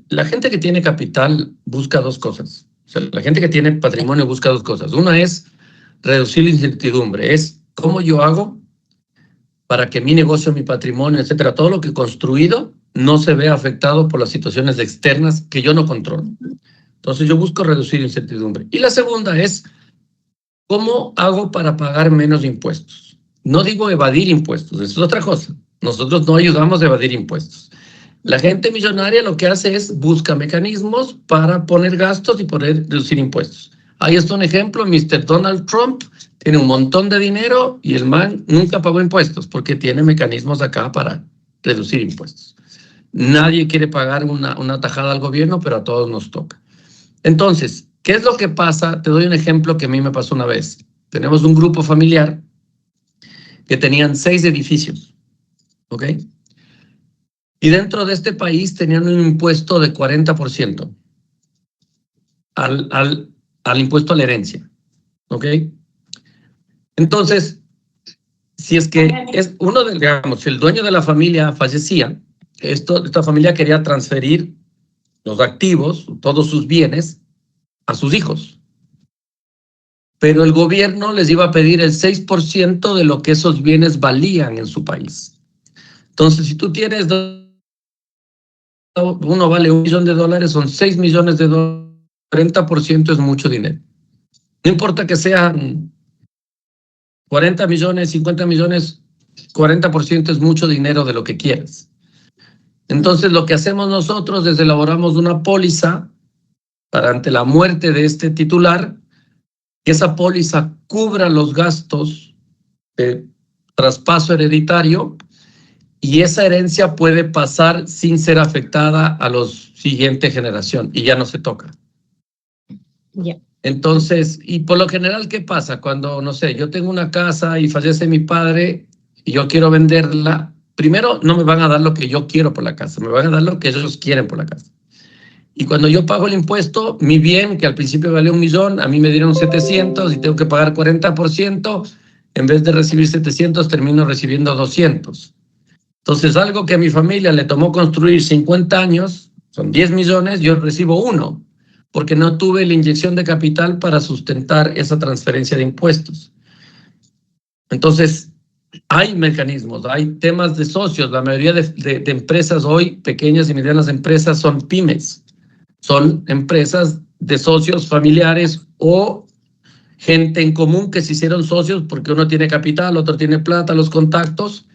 La gente que tiene capital busca dos cosas. O sea, la gente que tiene patrimonio busca dos cosas. Una es reducir la incertidumbre. Es cómo yo hago para que mi negocio, mi patrimonio, etcétera, todo lo que he construido no se vea afectado por las situaciones externas que yo no controlo. Entonces yo busco reducir incertidumbre. Y la segunda es ¿cómo hago para pagar menos impuestos? No digo evadir impuestos, eso es otra cosa. Nosotros no ayudamos a evadir impuestos. La gente millonaria lo que hace es busca mecanismos para poner gastos y poder reducir impuestos. Ahí está un ejemplo, Mr. Donald Trump tiene un montón de dinero y el man nunca pagó impuestos porque tiene mecanismos acá para reducir impuestos. Nadie quiere pagar una tajada al gobierno, pero a todos nos toca. Entonces, ¿qué es lo que pasa? Te doy un ejemplo que a mí me pasó una vez. Tenemos un grupo familiar que tenían 6 edificios, ¿ok? Y dentro de este país tenían un impuesto de 40% al impuesto a la herencia, ¿ok? Entonces, si es que es uno de, digamos, si el dueño de la familia fallecía, esta familia quería transferir los activos, todos sus bienes, a sus hijos. Pero el gobierno les iba a pedir el 6% de lo que esos bienes valían en su país. Entonces, si tú tienes, uno vale $1 millón, son $6 millones, 40% es mucho dinero. No importa que sean 40 millones, 50 millones, 40% es mucho dinero de lo que quieras. Entonces, lo que hacemos nosotros es elaboramos una póliza para ante la muerte de este titular, que esa póliza cubra los gastos de traspaso hereditario y esa herencia puede pasar sin ser afectada a la siguiente generación y ya no se toca. Yeah. Entonces, y por lo general, ¿qué pasa? Cuando, no sé, yo tengo una casa y fallece mi padre y yo quiero venderla, primero no me van a dar lo que yo quiero por la casa, me van a dar lo que ellos quieren por la casa. Y cuando yo pago el impuesto, mi bien, que al principio valía $1 millón, a mí me dieron 700 y tengo que pagar 40%, en vez de recibir 700, termino recibiendo 200. Entonces, algo que a mi familia le tomó construir 50 años, son 10 millones, yo recibo 1, porque no tuve la inyección de capital para sustentar esa transferencia de impuestos. Entonces, hay mecanismos, hay temas de socios. La mayoría de empresas hoy, pequeñas y medianas empresas, son pymes. Son empresas de socios familiares o gente en común que se hicieron socios porque uno tiene capital, otro tiene plata, los contactos.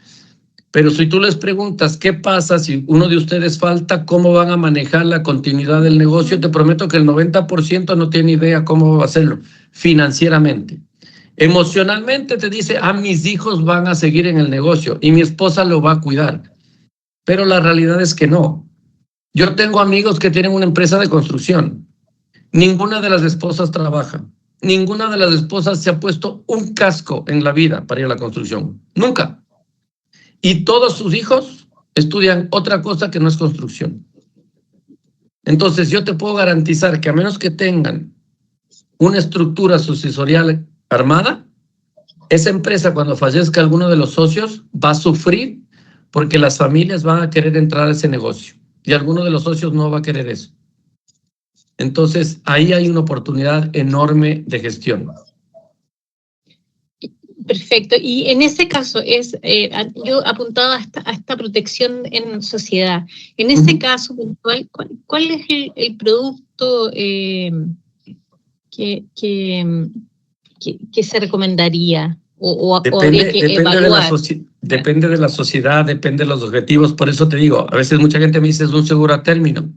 Pero si tú les preguntas qué pasa si uno de ustedes falta, cómo van a manejar la continuidad del negocio, te prometo que el 90% no tiene idea cómo va a hacerlo financieramente. Emocionalmente te dice, mis hijos van a seguir en el negocio y mi esposa lo va a cuidar. Pero la realidad es que no. Yo tengo amigos que tienen una empresa de construcción. Ninguna de las esposas trabaja. Ninguna de las esposas se ha puesto un casco en la vida para ir a la construcción. Nunca. Y todos sus hijos estudian otra cosa que no es construcción. Entonces yo te puedo garantizar que a menos que tengan una estructura sucesorial armada, esa empresa cuando fallezca alguno de los socios va a sufrir porque las familias van a querer entrar a ese negocio. Y alguno de los socios no va a querer eso. Entonces, ahí hay una oportunidad enorme de gestión. Perfecto. Y en ese caso, yo apuntaba a esta protección en sociedad. En ese caso puntual, ¿cuál es el producto que se recomendaría o habría que evaluar? Depende de la sociedad, depende de los objetivos. Por eso te digo, a veces mucha gente me dice es un seguro a término.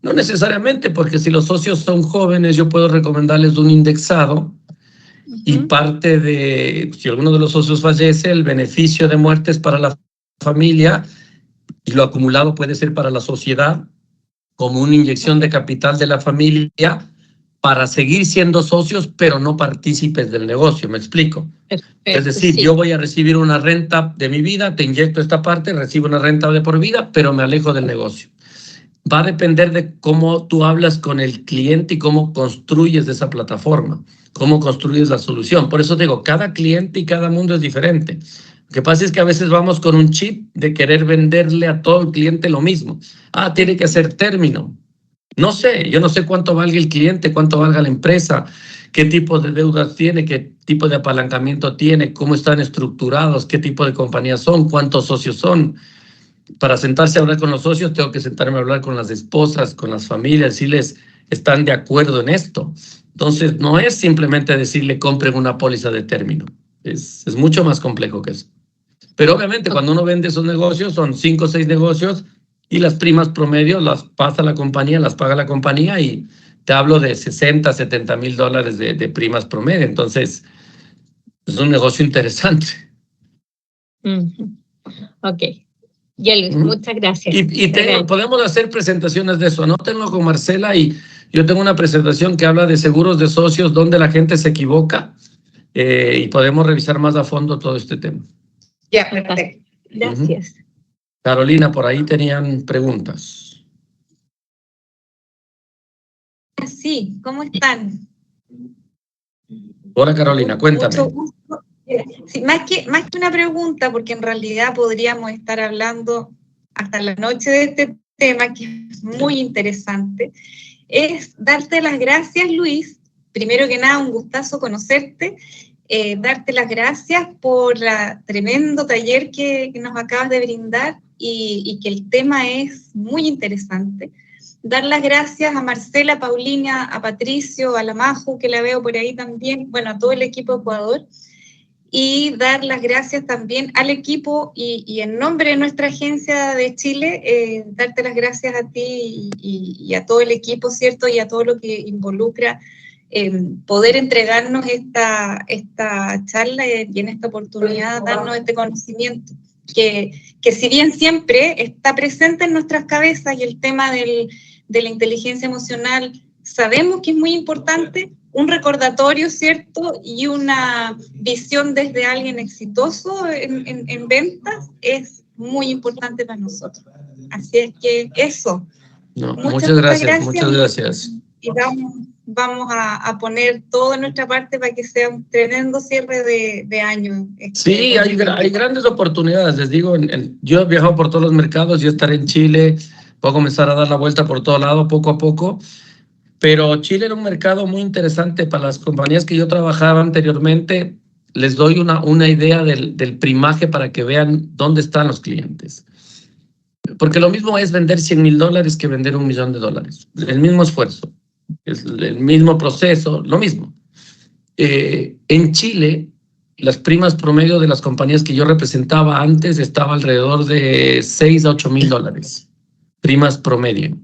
No necesariamente, porque si los socios son jóvenes, yo puedo recomendarles un indexado y parte de, si alguno de los socios fallece, el beneficio de muerte es para la familia y lo acumulado puede ser para la sociedad como una inyección de capital de la familia para seguir siendo socios, pero no partícipes del negocio, ¿me explico? Perfecto, Es decir, sí. yo voy a recibir una renta de mi vida, te inyecto esta parte, recibo una renta de por vida, pero me alejo del negocio. Va a depender de cómo tú hablas con el cliente y cómo construyes esa plataforma, cómo construyes la solución. Por eso digo, cada cliente y cada mundo es diferente. Lo que pasa es que a veces vamos con un chip de querer venderle a todo el cliente lo mismo. Ah, tiene que ser término. No sé, yo no sé cuánto valga el cliente, cuánto valga la empresa, qué tipo de deudas tiene, qué tipo de apalancamiento tiene, cómo están estructurados, qué tipo de compañías son, cuántos socios son. Para sentarse a hablar con los socios, tengo que sentarme a hablar con las esposas, con las familias, decirles, ¿están de acuerdo en esto? Entonces, no es simplemente decirle, compren una póliza de término. Es mucho más complejo que eso. Pero obviamente, cuando uno vende esos negocios, son 5 o 6 negocios, y las primas promedio las pasa la compañía, las paga la compañía, y te hablo de 60, 70 mil dólares de primas promedio. Entonces, es un negocio interesante. Ok. Ya, Luis, muchas gracias. Podemos hacer presentaciones de eso. Anótenlo con Marcela, y yo tengo una presentación que habla de seguros de socios donde la gente se equivoca, y podemos revisar más a fondo todo este tema. Ya, perfecto. Gracias. Carolina, por ahí tenían preguntas. Sí, ¿cómo están? Hola, Carolina, cuéntame. Mucho gusto. Sí, más que una pregunta, porque en realidad podríamos estar hablando hasta la noche de este tema, que es muy interesante, es darte las gracias, Luis. Primero que nada, un gustazo conocerte. Darte las gracias por el tremendo taller que nos acabas de brindar, y que el tema es muy interesante. Dar las gracias a Marcela, a Paulina, a Patricio, a la Maju, que la veo por ahí también, bueno, a todo el equipo de Ecuador, y dar las gracias también al equipo, y en nombre de nuestra agencia de Chile, darte las gracias a ti y a todo el equipo, ¿cierto? Y a todo lo que involucra poder entregarnos esta charla, y en esta oportunidad darnos este conocimiento que si bien siempre está presente en nuestras cabezas, y el tema de la inteligencia emocional sabemos que es muy importante, un recordatorio, ¿cierto? Y una visión desde alguien exitoso en ventas es muy importante para nosotros. Así es que eso. No, muchas gracias. Y vamos a poner todo en nuestra parte para que sea un tremendo cierre de año. Sí, hay grandes oportunidades. Les digo, yo he viajado por todos los mercados, yo estaré en Chile, voy a comenzar a dar la vuelta por todo lado poco a poco, pero Chile era un mercado muy interesante para las compañías que yo trabajaba anteriormente. Les doy una idea del primaje para que vean dónde están los clientes. Porque lo mismo es vender $100,000 que vender $1 millón. El mismo esfuerzo, es el mismo proceso, lo mismo. En Chile, las primas promedio de las compañías que yo representaba antes estaba alrededor de $6,000 a $8,000. Primas promedio.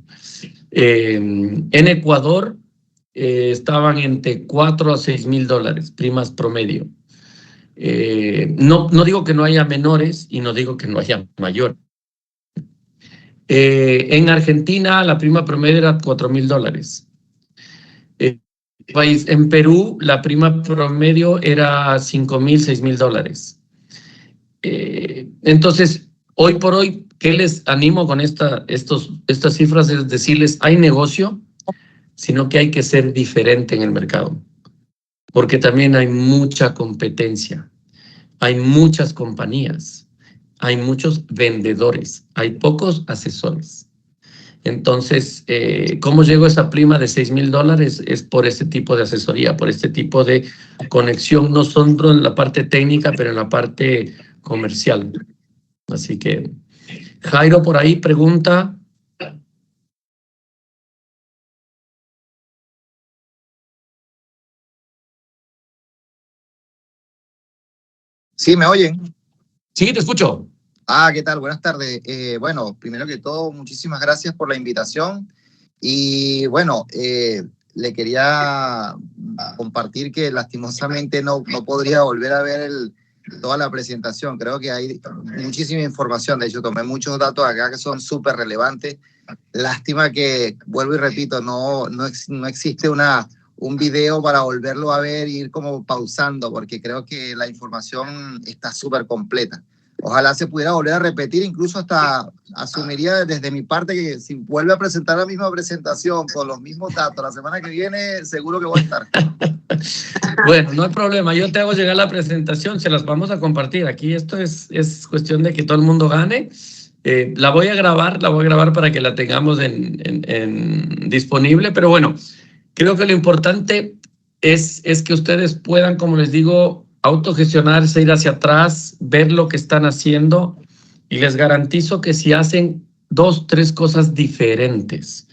En Ecuador estaban entre $4,000 a $6,000, primas promedio. No digo que no haya menores y no digo que no haya mayores. En Argentina la prima promedio era $4,000. En Perú la prima promedio era $5,000, $6,000. Entonces, hoy por hoy, ¿qué les animo con estas cifras? Es decirles, hay negocio, sino que hay que ser diferente en el mercado, porque también hay mucha competencia, hay muchas compañías, hay muchos vendedores, hay pocos asesores. Entonces, ¿cómo llegó esa prima de $6,000? Es por este tipo de asesoría, por este tipo de conexión, no solo en la parte técnica, pero en la parte comercial. Así que, Jairo por ahí pregunta. ¿Sí me oyen? Sí, te escucho. ¿Qué tal? Buenas tardes. Bueno, primero que todo, muchísimas gracias por la invitación. Y bueno, le quería compartir que lastimosamente no podría volver a ver toda la presentación. Creo que hay muchísima información. De hecho, tomé muchos datos acá que son súper relevantes. Lástima que, vuelvo y repito, no existe una un video para volverlo a ver y ir como pausando, porque creo que la información está súper completa. Ojalá se pudiera volver a repetir, incluso hasta asumiría desde mi parte que si vuelve a presentar la misma presentación con los mismos datos la semana que viene, seguro que voy a estar. Bueno, no hay problema, yo te hago llegar la presentación, se las vamos a compartir. Aquí esto es cuestión de que todo el mundo gane. La voy a grabar para que la tengamos disponible, pero bueno, creo que lo importante es que ustedes puedan, como les digo, autogestionarse, ir hacia atrás, ver lo que están haciendo, y les garantizo que si hacen 2, 3 cosas diferentes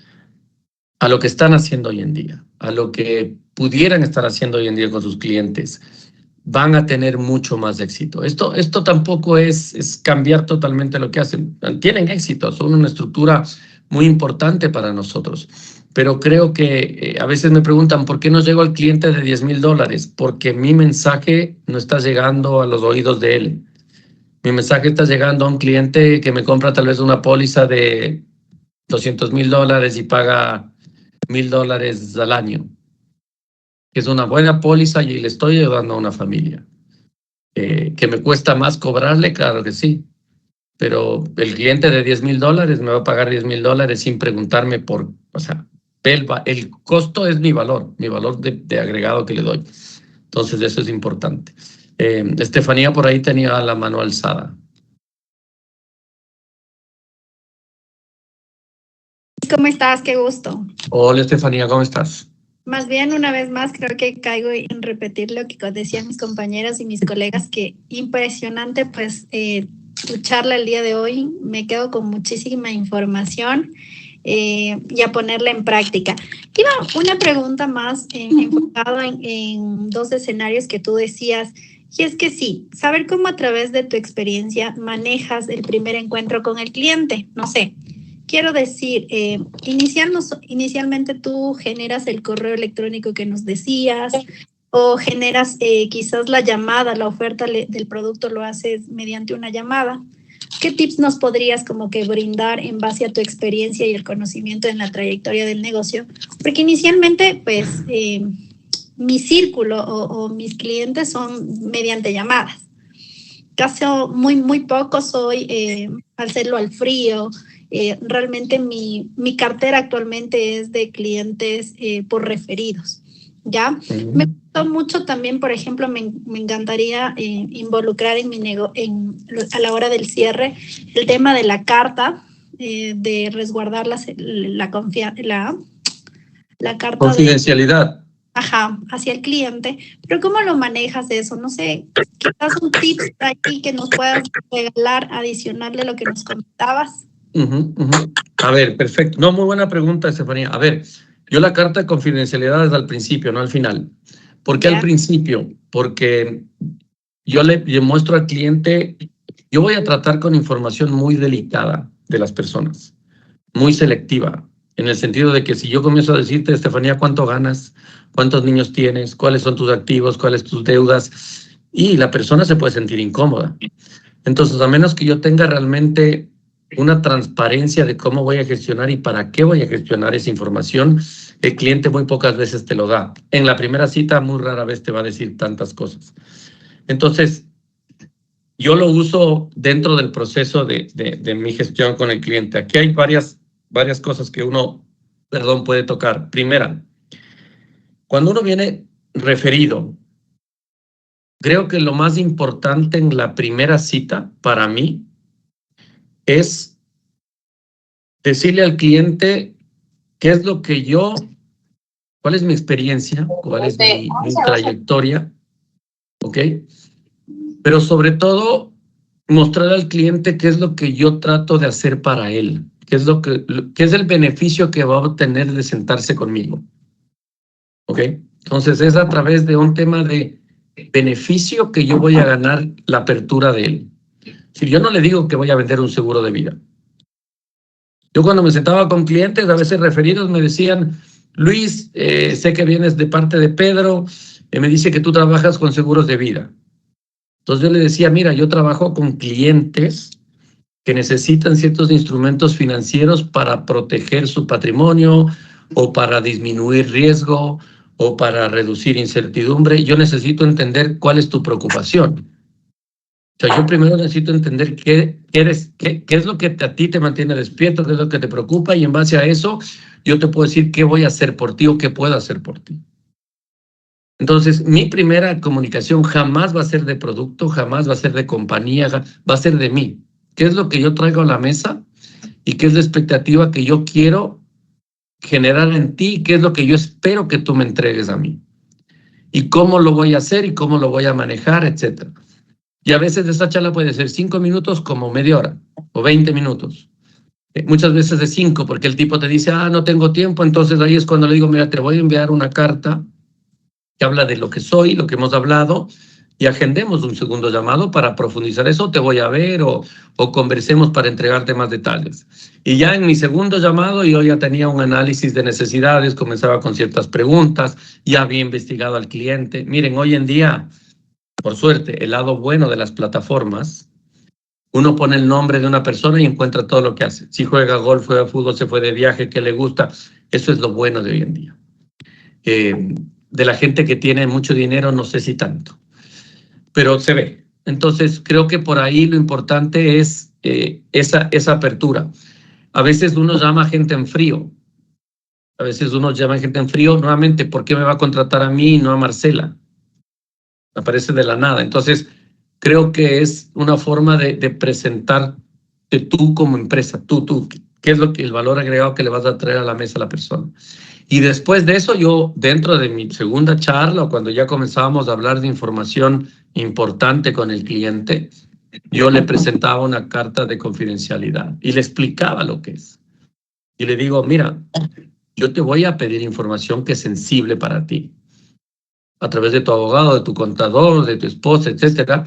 a lo que están haciendo hoy en día, a lo que pudieran estar haciendo hoy en día con sus clientes, van a tener mucho más éxito. Esto tampoco es cambiar totalmente lo que hacen. Tienen éxito, son una estructura muy importante para nosotros. Pero creo que a veces me preguntan, ¿por qué no llego al cliente de $10,000? Porque mi mensaje no está llegando a los oídos de él. Mi mensaje está llegando a un cliente que me compra tal vez una póliza de $200,000 y paga $1,000 al año. Es una buena póliza y le estoy ayudando a una familia. ¿Que me cuesta más cobrarle? Claro que sí. Pero el cliente de $10,000 me va a pagar $10,000 sin preguntarme por... O sea, el costo es mi valor de agregado que le doy. Entonces, eso es importante. Estefanía por ahí tenía la mano alzada. ¿Cómo estás? Qué gusto. Hola, Estefanía, ¿cómo estás? Más bien, una vez más, creo que caigo en repetir lo que decían mis compañeras y mis colegas, que impresionante, pues, tu charla el día de hoy. Me quedo con muchísima información y a ponerla en práctica. Iba una pregunta más enfocada en 2 escenarios que tú decías, y es que sí, saber cómo a través de tu experiencia manejas el primer encuentro con el cliente. No sé, quiero decir, inicialmente tú generas el correo electrónico que nos decías, o generas quizás la llamada, la oferta del producto lo haces mediante una llamada. ¿Qué tips nos podrías como que brindar en base a tu experiencia y el conocimiento en la trayectoria del negocio? Porque inicialmente, pues, mi círculo o mis clientes son mediante llamadas. Casi muy poco soy, al hacerlo al frío. Realmente mi cartera actualmente es de clientes por referidos, ¿ya? Me gustó mucho también, por ejemplo, me encantaría involucrar a la hora del cierre el tema de la carta, de resguardar la carta confidencialidad. Hacia el cliente. Pero ¿cómo lo manejas eso? No sé, quizás un tips aquí que nos puedas regalar adicional de lo que nos comentabas. A ver, perfecto. No, muy buena pregunta, Estefanía. A ver, yo la carta de confidencialidad es al principio, no al final. ¿Por qué al principio? Porque yo le muestro al cliente, yo voy a tratar con información muy delicada de las personas, muy selectiva, en el sentido de que si yo comienzo a decirte, Estefanía, ¿cuánto ganas? ¿Cuántos niños tienes? ¿Cuáles son tus activos? ¿Cuáles tus deudas? Y la persona se puede sentir incómoda. Entonces, a menos que yo tenga realmente una transparencia de cómo voy a gestionar y para qué voy a gestionar esa información, el cliente muy pocas veces te lo da. En la primera cita, muy rara vez te va a decir tantas cosas. Entonces, yo lo uso dentro del proceso de mi gestión con el cliente. Aquí hay varias cosas que uno, puede tocar. Primera, cuando uno viene referido, creo que lo más importante en la primera cita para mí es decirle al cliente qué es lo que cuál es mi experiencia, cuál es mi trayectoria, ¿ok? Pero sobre todo, mostrar al cliente qué es lo que yo trato de hacer para él, qué es el beneficio que va a obtener de sentarse conmigo, ¿ok? Entonces, es a través de un tema de beneficio que yo voy a ganar la apertura de él. Si yo no le digo que voy a vender un seguro de vida. Yo cuando me sentaba con clientes, a veces referidos, me decían, Luis, sé que vienes de parte de Pedro, me dice que tú trabajas con seguros de vida. Entonces yo le decía, mira, yo trabajo con clientes que necesitan ciertos instrumentos financieros para proteger su patrimonio o para disminuir riesgo o para reducir incertidumbre, yo necesito entender cuál es tu preocupación. O sea, yo primero necesito entender qué es lo que a ti te mantiene despierto, qué es lo que te preocupa, y en base a eso yo te puedo decir qué voy a hacer por ti o qué puedo hacer por ti. Entonces, mi primera comunicación jamás va a ser de producto, jamás va a ser de compañía, va a ser de mí. ¿Qué es lo que yo traigo a la mesa y qué es la expectativa que yo quiero generar en ti? ¿Qué es lo que yo espero que tú me entregues a mí? Y cómo lo voy a hacer y cómo lo voy a manejar, etcétera. Y a veces esa charla puede ser 5 minutos como media hora o 20 minutos. Muchas veces de 5, porque el tipo te dice, no tengo tiempo. Entonces ahí es cuando le digo, mira, te voy a enviar una carta que habla de lo que soy, lo que hemos hablado, y agendemos un segundo llamado para profundizar eso, te voy a ver o conversemos para entregarte más detalles. Y ya en mi segundo llamado yo ya tenía un análisis de necesidades, comenzaba con ciertas preguntas, ya había investigado al cliente. Miren, hoy en día, por suerte, el lado bueno de las plataformas, uno pone el nombre de una persona y encuentra todo lo que hace. Si juega golf, juega fútbol, se fue de viaje, qué le gusta. Eso es lo bueno de hoy en día. De la gente que tiene mucho dinero, no sé si tanto, pero se ve. Entonces, creo que por ahí lo importante es esa apertura. A veces uno llama a gente en frío. Nuevamente, ¿por qué me va a contratar a mí y no a Marcela? Aparece de la nada. Entonces, creo que es una forma de presentarte tú como empresa, tú, qué es lo que el valor agregado que le vas a traer a la mesa a la persona. Y después de eso, yo, dentro de mi segunda charla, o cuando ya comenzábamos a hablar de información importante con el cliente, yo le presentaba una carta de confidencialidad y le explicaba lo que es. Y le digo, mira, yo te voy a pedir información que es sensible para ti, a través de tu abogado, de tu contador, de tu esposa, etcétera,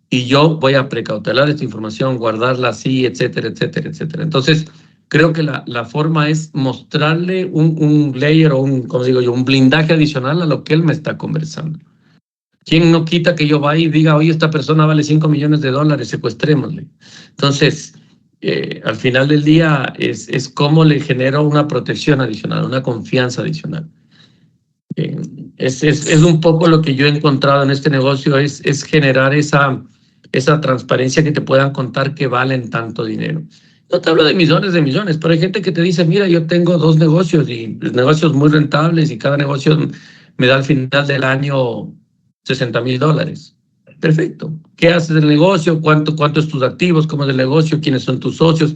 y yo voy a precautelar esta información, guardarla así, etcétera, etcétera, etcétera. Entonces, creo que la forma es mostrarle un layer o un blindaje adicional a lo que él me está conversando. ¿Quién no quita que yo vaya y diga, oye, esta persona vale $5 millones, secuestrémosle? Entonces, al final del día es cómo le genero una protección adicional, una confianza adicional. Es un poco lo que yo he encontrado en este negocio, es generar esa transparencia, que te puedan contar que valen tanto dinero. No te hablo de millones, pero hay gente que te dice, mira, yo tengo 2 negocios y negocios muy rentables y cada negocio me da al final del año $60,000. Perfecto. ¿Qué haces del negocio? ¿Cuánto es tus activos? ¿Cómo es el negocio? ¿Quiénes son tus socios?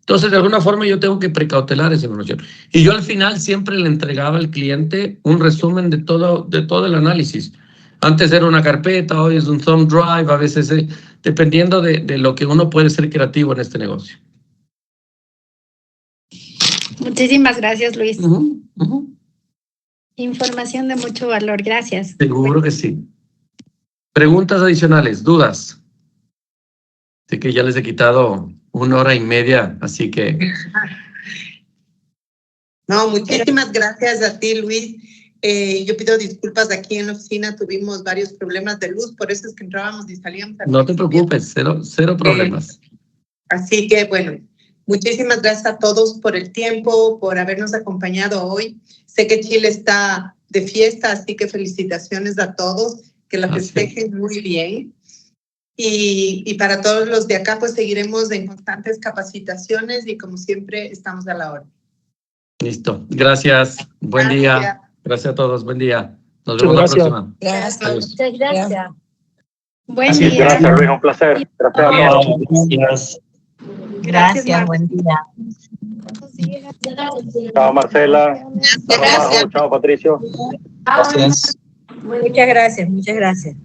Entonces, de alguna forma, yo tengo que precautelar esa información. Y yo al final siempre le entregaba al cliente un resumen de todo el análisis. Antes era una carpeta, hoy es un thumb drive, a veces, dependiendo de lo que uno puede ser creativo en este negocio. Muchísimas gracias, Luis. Información de mucho valor. Gracias. Seguro que sí. Preguntas adicionales, dudas. Sé que ya les he quitado 1 hora y media, así que... No, muchísimas gracias a ti, Luis. Yo pido disculpas, aquí en la oficina tuvimos varios problemas de luz, por eso es que entrábamos y salíamos. No te preocupes, cero problemas. Así que, bueno, muchísimas gracias a todos por el tiempo, por habernos acompañado hoy. Sé que Chile está de fiesta, así que felicitaciones a todos, que la festejen muy bien. Y para todos los de acá, pues seguiremos en constantes capacitaciones y como siempre estamos a la hora. Listo. Gracias. Buen día. Gracias a todos. Buen día. Nos vemos la próxima. Gracias. Muchas gracias. Buen día. Gracias, Luis. Un placer. Gracias a todos. Gracias, buen día. Chao, Marcela. Gracias. Chao, Patricio. Gracias. Muchas gracias, muchas gracias.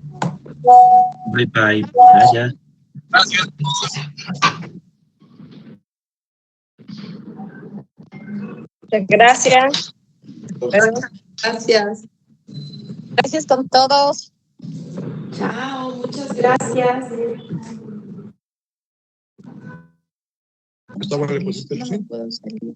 Bye, bye. Gracias. Muchas gracias. Gracias. Gracias con todos. Chao, muchas gracias. Hasta ahora le pusiste el No me puedo salir.